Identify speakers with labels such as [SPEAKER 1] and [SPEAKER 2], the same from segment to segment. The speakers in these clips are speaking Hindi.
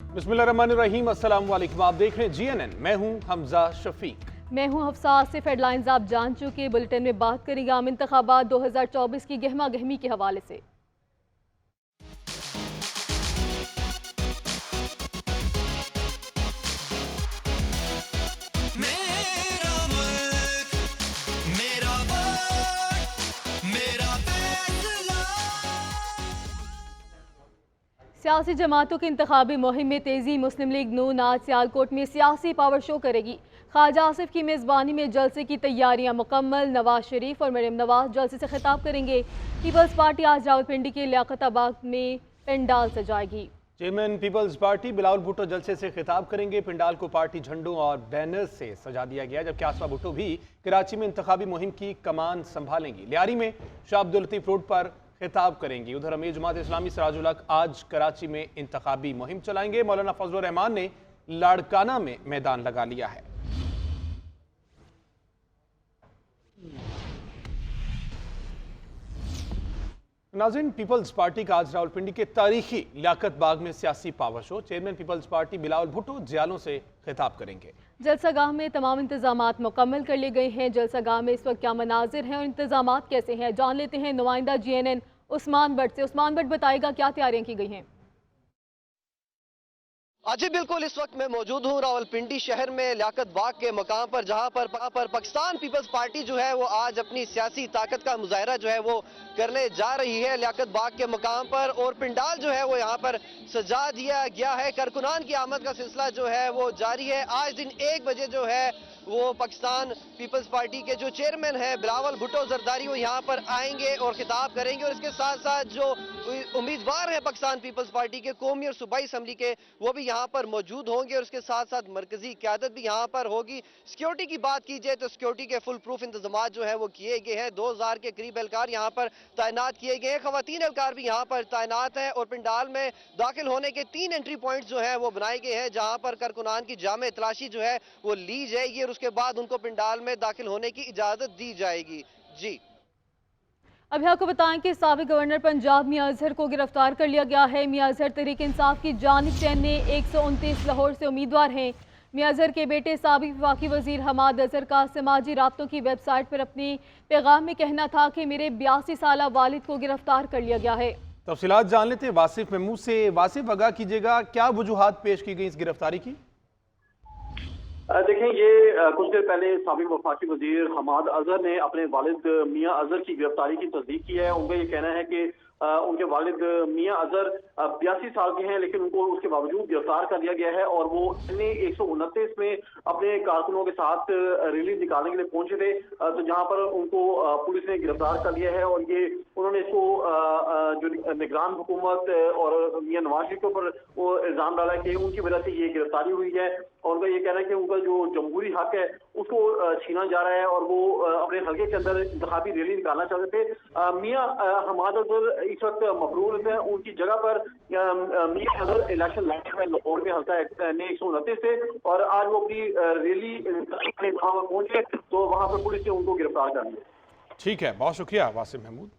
[SPEAKER 1] बिस्मिल्लाहिर्रहमानिर्रहीम, अस्सलाम वालेकुम। आप देख रहे हैं GNN। मैं हूं हमजा शफीक।
[SPEAKER 2] मैं हूं हफ्सा। सिर्फ हेडलाइंस आप जान चुके। बुलेटिन में बात करेंगे आम इंतखाबात 2024 की गहमा गहमी के हवाले से। सियासी जमातों की इंतखाबी मुहिम में तेजी। मुस्लिम लीग नून आज सियालकोट में सियासी पावर शो करेगी। ख्वाजा आसिफ की मेज़बानी में जलसे की तैयारियां मुकम्मल। नवाज शरीफ और मरियम नवाज जलसे से खिताब करेंगे। पीपल्स पार्टी आज रावलपिंडी के लियाकताबाद में पंडाल सजाएगी।
[SPEAKER 1] Chairman Peoples Party Bilawal Bhutto जलसे से खिताब करेंगे। पंडाल को पार्टी झंडों और बैनर्स से सजा दिया गया, जबकि आसफा भुट्टो भी कराची में इंतखाबी मुहिम की कमान संभालेंगी। लियारी में शाह अब्दुल लतीफ रोड पर खिताब करेंगी। उधर अमीर जमात इस्लामी सिराजुल हक आज कराची में इंतखाबी मुहिम चलाएंगे। मौलाना फजलुर रहमान ने लाड़काना में मैदान लगा लिया है। नाज़रीन, पीपल्स पार्टी का आज रावलपिंडी के तारीखी लियाकत बाग में सियासी power show. Chairman Peoples Party Bilawal Bhutto जियालों से खिताब करेंगे।
[SPEAKER 2] जलसागाह में तमाम इंतजामात मुकम्मल कर लिए गए हैं। जलसागाह में इस वक्त क्या मनाजिर हैं और इंतजामात कैसे हैं, जान लेते हैं नुमाइंदा GNN उस्मान भट्ट से। उस्मान भट्ट, बताएगा क्या तैयारियां की गई हैं?
[SPEAKER 3] जी बिल्कुल, इस वक्त मैं मौजूद हूँ रावलपिंडी शहर में लियाकत बाग के मकाम पर, जहाँ पर पाकिस्तान पीपल्स पार्टी जो है वो आज अपनी सियासी ताकत का मुजाहरा जो है वो करने जा रही है लियाकत बाग के मकाम पर। और पंडाल जो है वो यहाँ पर सजा दिया गया है। कारकुनान की आमद का सिलसिला जो है वो जारी है। आज दिन 1 बजे जो है वो पाकिस्तान पीपल्स पार्टी के जो चेयरमैन है बिलावल भुट्टो जरदारी वो यहाँ पर आएंगे और खिताब करेंगे। और इसके साथ साथ जो उम्मीदवार हैं पाकिस्तान पीपल्स पार्टी के कौमी और सूबाई असम्बली के, वो भी यहाँ पर मौजूद होंगे। और इसके साथ साथ मरकजी क़यादत भी यहाँ पर होगी। सिक्योरिटी की बात की जाए तो सिक्योरिटी के फुल प्रूफ इंतजाम जो है वो किए गए हैं। 2000 के करीब एहलकार यहाँ पर तैनात किए गए हैं। खवातीन एहलकार भी यहाँ पर तैनात हैं। और पंडाल में दाखिल होने के 3 एंट्री पॉइंट जो है वो बनाए गए हैं, जहाँ पर कारकुनान की जामे तलाशी जो है वो ली जाएगी और उसके बाद उनको पंडाल में दाखिल होने की इजाजत दी जाएगी। जी,
[SPEAKER 2] अभी आपको बताएं कि साबिक गवर्नर पंजाब मियां अजहर को गिरफ्तार कर लिया गया है। मियां अजहर तहरीक इंसाफ की जानिब से 129 लाहौर से उम्मीदवार हैं। मियां अजहर के बेटे साबिक वफाकी वजीर हमाद अजहर का समाजी राब्तों की वेबसाइट पर अपने पैगाम में कहना था कि मेरे 82 साला वालिद को गिरफ्तार कर लिया गया है।
[SPEAKER 1] तफसीलात जान लेते हैं वासिफ महमूद से। वासिफ, आगाह कीजिएगा, क्या वजूहात पेश की गई इस गिरफ्तारी की?
[SPEAKER 4] देखें, ये कुछ देर पहले साबिक वफाकी वजीर हमाद अजहर ने अपने वालिद मियां अजहर की गिरफ्तारी की तस्दीक की है। उनका ये कहना है कि उनके वालिद मियां अजहर 82 साल के हैं, लेकिन उनको उसके बावजूद गिरफ्तार कर लिया गया है। और वो 129 में अपने कारकुनों के साथ रैली निकालने के लिए पहुंचे थे, तो जहां पर उनको पुलिस ने गिरफ्तार कर लिया है। और ये उन्होंने इसको जो निगरान हुकूमत और मियां नवाज शरीफ के ऊपर वो इल्जाम डाला कि उनकी वजह से ये गिरफ्तारी हुई है। और उनका ये कहना है कि उनका जो जमहूरी हक है उसको छीना जा रहा है और वो अपने हल्के के अंदर इंतखाबी रैली निकालना चाहते थे। मियां हमाद अजहर इस वक्त मफरूज है। उनकी जगह पर मियां अजहर इलेक्शन लड़ने में लाहौर में हल्का 129 थे और आज वो अपनी रैली वहां पर पहुंचे तो वहां पर पुलिस ने उनको गिरफ्तार कर लिया।
[SPEAKER 1] ठीक है, बहुत शुक्रिया वासिफ महमूद।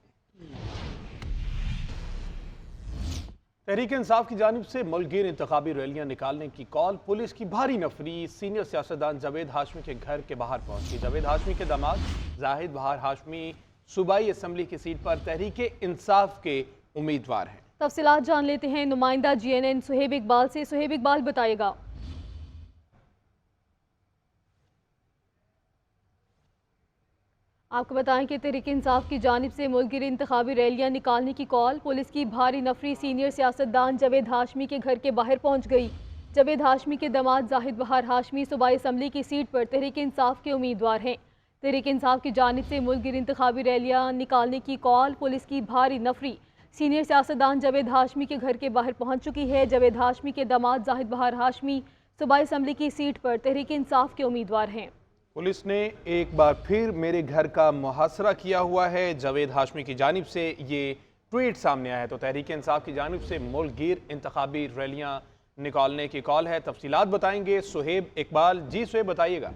[SPEAKER 1] तहरीक इंसाफ की जानिब से मुल्कगीर इंतखाबी रैलियां निकालने की कॉल। पुलिस की भारी नफरी सीनियर सियासतदान जावेद हाशमी के घर के बाहर पहुंची। जावेद हाशमी के दामाद जाहिद बहार हाशमी सूबाई असम्बली की सीट पर तहरीक इंसाफ के उम्मीदवार हैं।
[SPEAKER 2] तफसीलात जान लेते हैं नुमाइंदा GNN सुहेब इकबाल से। सुहेब इकबाल, बताएगा। आपको बताएं कि तहरीक इंसाफ की जानिब से मुल्कगीर इंतखाबी रैलियां निकालने की कॉल। पुलिस की भारी नफरी सीनियर सियासतदान जावेद हाशमी के घर के बाहर पहुंच गई। जावेद हाशमी के दामाद जाहिद बहार हाशमी सूबाई असम्बली की सीट पर तहरीक इंसाफ के उम्मीदवार हैं। तहरीक इंसाफ की जानिब से मुल्कगीर इंतखाबी रैलियां निकालने की कॉल। पुलिस की भारी नफरी सीनियर सियासतदान जावेद हाशमी के घर के बाहर पहुंच चुकी है। जावेद हाशमी के दामाद जाहिद बहार हाशमी सूबाई असम्बली की सीट पर तहरीक इंसाफ के उम्मीदवार हैं।
[SPEAKER 1] पुलिस ने एक बार फिर मेरे घर का मुहासरा किया हुआ है। जावेद हाशमी की जानिब से ये ट्वीट सामने आया है। तो तहरीक इंसाफ की जानिब से मुल्कगीर इंतखाबी रैलियां निकालने की कॉल है। तफसीलात बताएंगे सुहेब इकबाल। जी सुहेब, बताइएगा।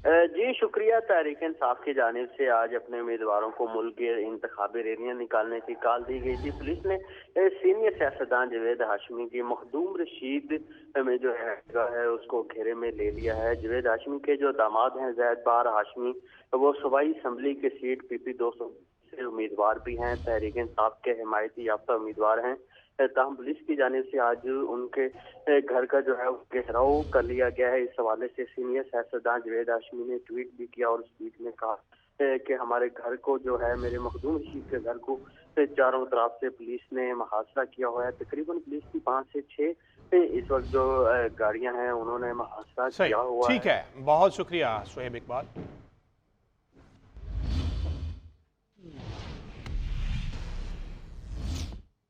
[SPEAKER 5] जी शुक्रिया। तहरीक इंसाफ की जानिब से आज अपने उम्मीदवारों को मुल्क की इंतखाबी रैलियां निकालने की कॉल दी गई थी। पुलिस ने सीनियर सियासतदान जावेद हाशमी की मखदूम रशीद में जो है उसको घेरे में ले लिया है। जावेद हाशमी के जो दामाद हैं जैद बार हाशमी, वो सूबाई असम्बली के सीट PP 200 से उम्मीदवार भी हैं, तहरीक इंसाफ के हिमायती याफ्ता उम्मीदवार हैं। ताहम पुलिस की जानिब से आज उनके घर का जो है घेराव कर लिया गया है। इस हवाले से सीनियर सियासतदान जावेद हाशमी ने ट्वीट भी किया और उस ट्वीट में कहा कि हमारे घर को जो है, मेरे मखदूम रशीद के घर को चारों तरफ से पुलिस ने मुहासरा किया हुआ है। तकरीबन पुलिस की 5 से 6 इस वक्त जो गाड़ियां हैं उन्होंने मुहासरा किया हुआ है।
[SPEAKER 1] ठीक है, बहुत शुक्रिया शोएब इकबाल।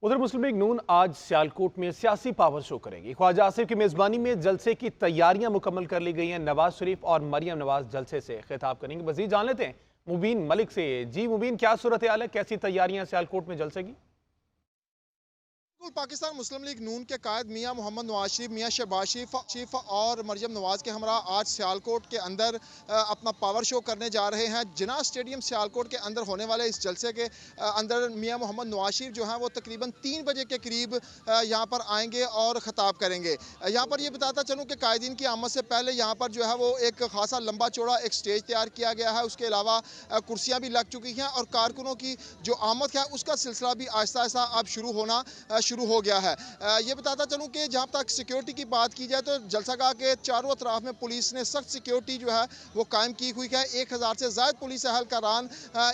[SPEAKER 1] उधर मुस्लिम लीग नून आज सियालकोट में सियासी पावर शो करेगी। ख्वाजा आसिफ की मेजबानी में जलसे की तैयारियां मुकम्मल कर ली गई हैं। नवाज शरीफ और मरियम नवाज जलसे से खिताब करेंगे। मजीद जान लेते हैं मुबीन मलिक से। जी मुबीन, क्या सूरत हाल है, कैसी तैयारियां सियालकोट में जलसे की?
[SPEAKER 6] पाकिस्तान मुस्लिम लीग नून के कायद मियां मोहम्मद नवाज शरीफ, मियां शहबाज शरीफ और मरियम नवाज के हमरा आज सियालकोट के अंदर अपना पावर शो करने जा रहे हैं। जिना स्टेडियम सियालकोट के अंदर होने वाले इस जलसे के अंदर मियां मोहम्मद नवाज शरीफ जो हैं वो तकरीबन 3 बजे के करीब यहाँ पर आएंगे और ख़ताब करेंगे। यहाँ पर ये बताता चलूँ कि कायदीन की आमद से पहले यहाँ पर जो है वो एक खासा लंबा चौड़ा एक स्टेज तैयार किया गया है। उसके अलावा कुर्सियाँ भी लग चुकी हैं और कारकुनों की जो आमद है उसका सिलसिला भी आहिस्ता आहिस्ता अब शुरू हो गया है। ये बताता चलूं कि जहां तक सिक्योरिटी की बात की जाए तो जलसागाह के चारों तरफ में पुलिस ने सख्त सिक्योरिटी जो है वो कायम की हुई है। 1000 से ज़ायद पुलिस एहलकारान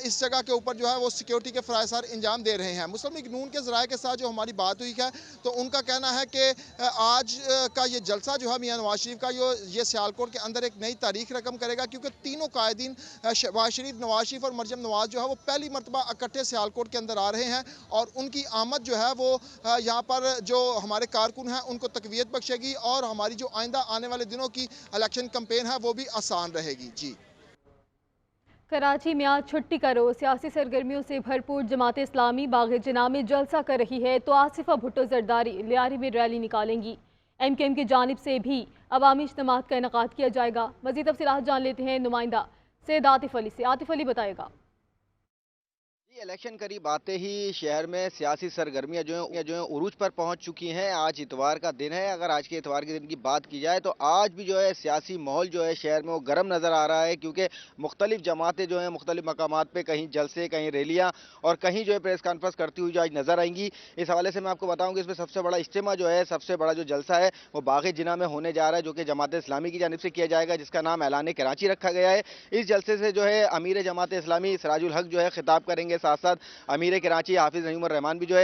[SPEAKER 6] इस जगह के ऊपर जो है वो सिक्योरिटी के फ़राइज़ इंजाम दे रहे हैं। मुस्लिम लीग नून के ज़राए के साथ जो हमारी बात हुई है तो उनका कहना है कि आज का ये जलसा जो है मियां नवाज शरीफ का ये सियालकोट के अंदर एक नई तारीख रकम करेगा, क्योंकि तीनों कायदीन शहबाज शरीफ, नवाज शरीफ और मरियम नवाज जो है वो पहली मरतबा इकट्ठे सियालकोट के अंदर आ रहे हैं और उनकी आमद जो है वो यहाँ पर जो हमारे कारकुन हैं उनको तकवीयत बख्शेगी और हमारी जो आइंदा आने वाले दिनों की इलेक्शन कैंपेन है वो भी आसान रहेगी। जी,
[SPEAKER 2] कराची में आज छुट्टी का रोज सियासी सरगर्मियों से भरपूर जमात इस्लामी बाग़ जिना में जलसा कर रही है तो आसिफा भुट्टो जरदारी लियारी में रैली निकालेंगी। MKM की जानिब से भी अवामी इज्तिमात का इनेकाद किया जाएगा। मज़ीद तफसीलात जान लेते हैं नुमाइंदा सैयद आतिफ अली से। आतिफ अली बताएगा।
[SPEAKER 7] इलेक्शन करीब आते ही शहर में सियासी सरगर्मियां जो है उरूज पर पहुंच चुकी हैं। आज इतवार का दिन है। अगर आज के इतवार के दिन की बात की जाए तो आज भी जो है सियासी माहौल जो है शहर में वो गर्म नज़र आ रहा है, क्योंकि मुख्तलिफ जमातें जो हैं मुख्तलिफ मकामात पे कहीं जलसे, कहीं रैलियां और कहीं जो है प्रेस कॉन्फ्रेंस करती हुई जो आज नज़र आएंगी। इस हवाले से मैं आपको बताऊँ कि इसमें सबसे बड़ा इज्तिमा जो है, सबसे बड़ा जो जलसा है वो बाग़ जिना में होने जा रहा है, जो कि जमात इस्लामी की जानिब से किया जाएगा, जिसका नाम ऐलान कराची रखा गया है। इस जलसे से जो है अमीर जमात इस्लामी सिराजुल हक जो है खिताब करेंगे, साथ साथ अमीर कराची हाफिज नईम उर रहमान भी जो है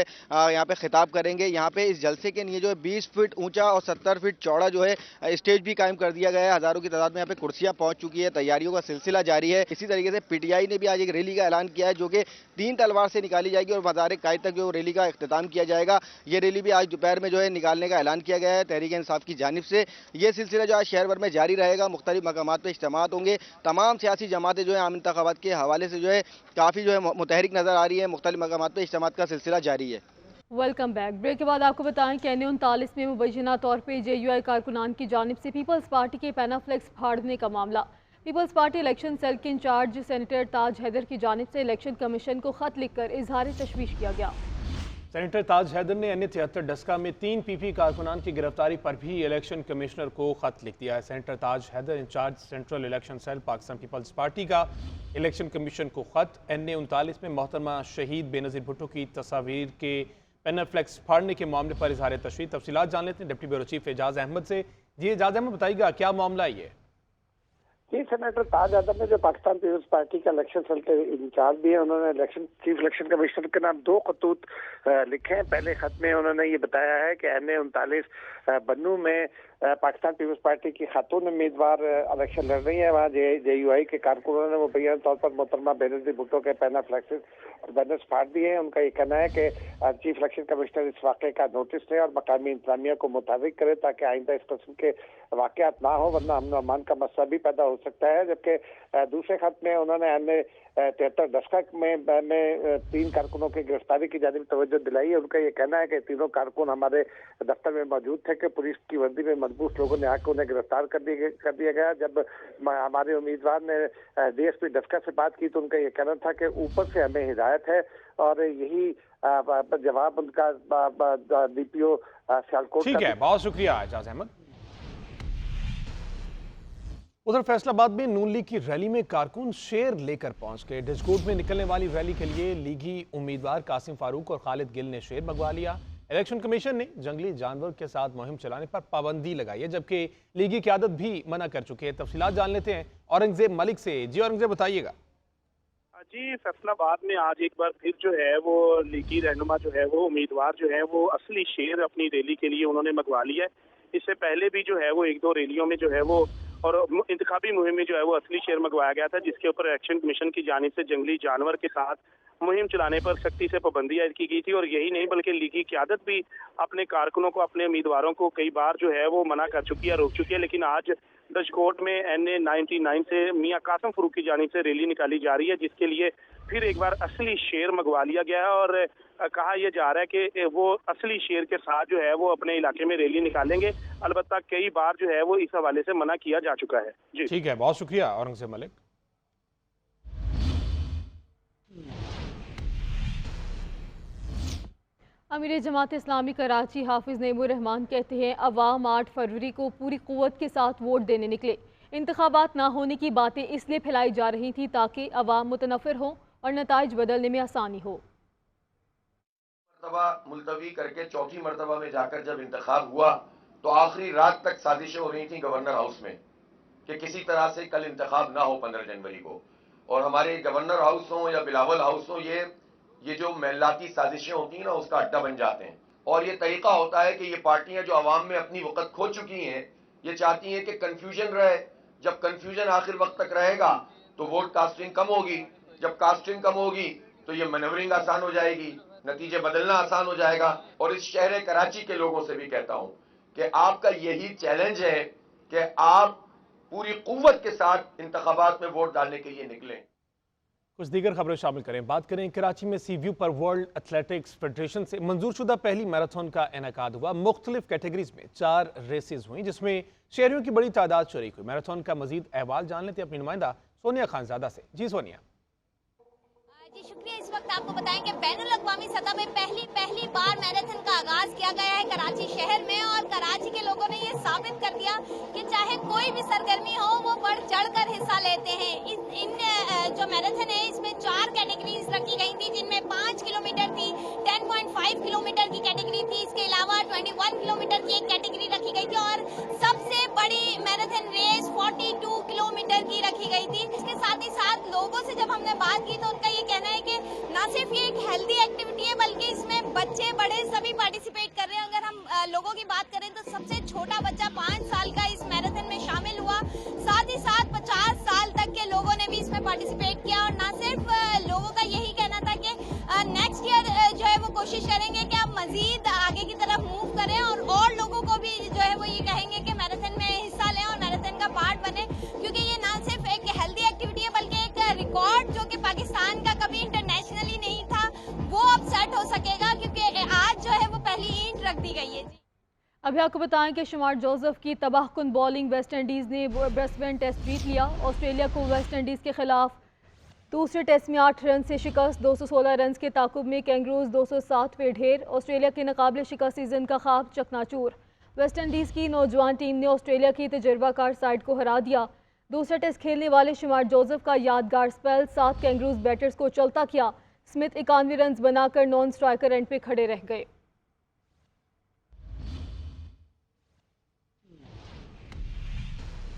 [SPEAKER 7] यहाँ पे खिताब करेंगे। यहाँ पे इस जलसे के लिए जो है 20 फीट ऊंचा और 70 फीट चौड़ा जो है स्टेज भी कायम कर दिया गया है। हजारों की तादाद में यहाँ पे कुर्सियां पहुंच चुकी है। तैयारियों का सिलसिला जारी है। इसी तरीके से PTI ने भी आज एक रैली का ऐलान किया है, जो कि 3 तलवार से निकाली जाएगी और मज़ार कायद तक जो रैली का इख्तिताम किया जाएगा। ये रैली भी आज दोपहर में जो है निकालने का ऐलान किया गया है तहरीक इंसाफ की जानिब से। ये सिलसिला जो आज शहर भर में जारी रहेगा। मुख्तलिफ मकामात पर इज्तिमात होंगे। तमाम सियासी जमातें जो है आम इंतखाबात के हवाले से जो है काफ़ी जो है मुतहरिक नजर आ रही है। मुख्तलिफ मकामात पर इज्तिमात का सिलसिला जारी है।
[SPEAKER 2] Welcome back. ब्रेक के बाद आपको बताएं कि NA-39 में मुबैना तौर पर JUI कारकुनान की जानिब से पीपल्स पार्टी के पैनाफ्लेक्स फाड़ने का मामला। पीपल्स पार्टी इलेक्शन सेल के इंचार्ज सेनेटर ताज हैदर की जानिब से इलेक्शन कमीशन को खत लिखकर इजहार तशवीश किया गया।
[SPEAKER 1] सेनेटर ताज हैदर ने NA-73 डस्का में 3 PP कारकुनान की गिरफ्तारी पर भी इलेक्शन कमिश्नर को खत लिख दिया है। Senator Taj Haider in charge central election cell Pakistan Peoples Party का इलेक्शन कमीशन को खत। NA-39 में मोहतरमा शहीद बेनज़ीर भुट्टो की तस्वीर के पैनाफ्लेक्स फाड़ने के मामले पर इजहार तशरीह। तफसीलात जान लेते हैं deputy bureau chief Ejaz Ahmed से। जी एजाज अहमद, बताइएगा क्या मामला है ये?
[SPEAKER 8] जी, सेनेटर ताज हैदर ने जो पाकिस्तान पीपल्स पार्टी का इलेक्शन सेल के इंचार्ज भी है, उन्होंने चीफ इलेक्शन कमिश्नर के नाम 2 खतूत लिखे हैं। पहले खत में उन्होंने ये बताया है कि NA-39 बन्नू में पाकिस्तान पीपल्स पार्टी की खातून उम्मीदवार इलेक्शन लड़ रही है। वहाँ JUI के कारकुनों ने मुबैना तौर पर मोहतरमा बेनज़ीर भुट्टो के पैनाफ्लेक्सेस और बैनर्स फाड़ दिए हैं। उनका ये कहना है कि चीफ इलेक्शन कमिश्नर इस वाक़े का नोटिस लें और मकामी इंतजामिया को मुताबिक करे, ताकि आइंदा इस किस्म के वाक़यात ना हो, वरना अमन अमान का मसला भी पैदा हो सकता है। जबकि दूसरे खत में उन्होंने NA-73 डस्का में 3 कारकुनों की गिरफ्तारी की जानिब तवज्जो दिलाई है। उनका ये कहना है कि तीनों कारकुन हमारे दफ्तर में मौजूद थे कि पुलिस की वर्दी में मनपूस लोगों ने आकर उन्हें गिरफ्तार कर दिया गया। जब हमारे उम्मीदवार ने डीएसपी डस्का से बात की तो उनका ये कहना था कि ऊपर से हमें हिदायत है और यही जवाब उनका डीपीओ सियालकोट।
[SPEAKER 1] ठीक है, बहुत शुक्रिया एजाज अहमद। उधर फैसलाबाद में नून लीग की रैली में कारकुन शेर लेकर पहुंच गए। डिस्कोट में निकलने वाली रैली के लिए लीगी उम्मीदवार कासिम फारूक और खालिद गिल ने शेर मंगवा लिया। इलेक्शन कमीशन ने जंगली जानवर के साथ मुहिम चलाने पर पाबंदी लगाई है, जबकि लीगी क़यादत भी मना कर चुकी है। तफसीलात जान लेते हैं औरंगजेब मलिक से। जी औरंगजेब, बताइएगा।
[SPEAKER 9] जी, फैसलाबाद में आज एक बार फिर जो है वो लीगी रहनुमा जो है वो उम्मीदवार जो है वो असली शेर अपनी रैली के लिए उन्होंने मंगवा लिया है। इससे पहले भी जो है वो एक दो रैलियों में जो है वो और इंतखाबी मुहिम में जो है वो असली शेर मंगवाया गया था, जिसके ऊपर इलेक्शन कमीशन की जानिब से जंगली जानवर के साथ मुहिम चलाने पर सख्ती से पाबंदी आयद की गई थी। और यही नहीं बल्कि लीगी क़यादत भी अपने कारकुनों को, अपने उम्मीदवारों को कई बार जो है वो मना कर चुकी है, रोक चुकी है। लेकिन आज डचकोट में NA 99 से मियां कासिम फारूक की जानिब से रैली निकाली जा रही है, जिसके लिए फिर एक बार असली शेर मंगवा लिया गया है। और कहा यह जा रहा है कि वो असली शेर के साथ जो है वो अपने इलाके में रैली निकालेंगे। अलबत्ता कई बार जो है वो इस हवाले से मना किया जा चुका है। जी
[SPEAKER 1] ठीक है, बहुत शुक्रिया औरंगजेब मलिक।
[SPEAKER 2] अमीर जमात इस्लामी कराची हाफिज नेमुर रहमान कहते हैं अवाम 8 फरवरी को पूरी कुव्वत के साथ वोट देने निकले। इंतखाबात ना होने की बातें इसलिए फैलाई जा रही थी ताकि अवाम मुतनफिर हो और नताइज बदलने में आसानी हो।
[SPEAKER 10] मरतबा मुलतवी करके चौथी मरतबा में जाकर जब इंतखाब हुआ तो आखिरी रात तक साजिशें हो रही थी गवर्नर हाउस में कि किसी तरह से कल इंतखाब ना हो 15 जनवरी को। और हमारे गवर्नर हाउस हो या बिलावल हाउस हो, ये जो महलाती साजिशें होती हैं ना, उसका अड्डा बन जाते हैं। और ये तरीका होता है कि ये पार्टियां जो अवाम में अपनी वक़्त खो चुकी हैं, ये चाहती हैं कि कन्फ्यूजन रहे। जब कन्फ्यूजन आखिर वक्त तक रहेगा तो वोट कास्टिंग कम होगी। जब कास्टिंग कम होगी तो ये मैनेवरिंग आसान हो जाएगी, नतीजे बदलना आसान हो जाएगा। और इस शहर कराची के लोगों से भी कहता हूं कि आपका यही चैलेंज है कि आप पूरी कुव्वत के साथ इंतखाबात में वोट डालने के लिए निकलें।
[SPEAKER 1] कुछ दीगर खबरें शामिल करें। बात करें कराची में सी व्यू पर वर्ल्ड एथलेटिक्स फेडरेशन से मंजूर शुदा पहली मैराथन का इनेकाद हुआ। मुख्तलिफ कैटेगरीज में 4 रेसेज हुई, जिसमें शहरियों की बड़ी तादाद शरीक हुई। मैराथन का मजीद अहवाल जान लेते अपनी नुमाइंदा सोनिया खानजादा से। जी सोनिया।
[SPEAKER 11] जी शुक्रिया। इस वक्त आपको बताएं कि बैनुल-अक़वामी सतह में पहली बार मैराथन का आगाज किया गया है कराची शहर में। और कराची के लोगों ने ये साबित कर दिया कि चाहे कोई भी सरगर्मी हो वो बढ़ चढ़कर हिस्सा लेते हैं। इन जो मैराथन है इसमें 4 कैटेगरीज रखी गई थी, जिनमें 5 किलोमीटर थी, 10.5 किलोमीटर की कैटेगरी थी, इसके अलावा 21 किलोमीटर की एक कैटेगरी रखी गई थी और सबसे बड़ी मैराथन रेस 42 किलोमीटर की रखी गई थी। इसके साथ ही साथ लोगों से जब हमने बात की तो उनका ये कहना है कि न सिर्फ ये एक हेल्दी एक्टिविटी है बल्कि इसमें बच्चे बड़े सभी पार्टिसिपेट कर रहे हैं। अगर हम लोगों की बात करें तो सबसे छोटा बच्चा 5 साल का इस मैराथन में शामिल हुआ। साथ ही साथ 50 साल तक के लोगों ने भी इसमें पार्टिसिपेट किया। और न सिर्फ लोगों का यही कहना था कि नेक्स्ट ईयर जो है वो कोशिश करेंगे कि आप मजीद आगे की तरफ मूव करें और लोगों को भी जो है वो ये कहेंगे कि मैराथन में हिस्सा लें और मैराथन का पार्ट बने, क्योंकि ये ना सिर्फ एक हेल्दी एक्टिविटी है बल्कि एक रिकॉर्ड जो कि पाकिस्तान का कभी इंटरनेशनली नहीं था वो अब सेट हो सकेगा, क्योंकि आज जो है वो पहली ईंट रख दी गई है।
[SPEAKER 2] अभी आपको बताएं कि शुमार जोसेफ की तबाहकुन बॉलिंग वेस्ट इंडीज़ ने ब्रिस्बेन टेस्ट जीत लिया। ऑस्ट्रेलिया को वेस्ट इंडीज़ के खिलाफ दूसरे टेस्ट में 8 रन से शिकस्त। 216 रन के ताकुब में कैंगरूज 207 पे ढेर। ऑस्ट्रेलिया के नाकाबिल शिकस्त सीजन का ख्वाब चकनाचूर। वेस्ट इंडीज़ की नौजवान टीम ने ऑस्ट्रेलिया की तजुर्बाकार साइड को हरा दिया। दूसरा टेस्ट खेलने वाले शुमार जोसेफ का यादगार स्पेल 7 कैंगरूज बैटर्स को चलता किया। स्मिथ 91 रन बनाकर नॉन स्ट्राइकर एंड पे खड़े रह गए।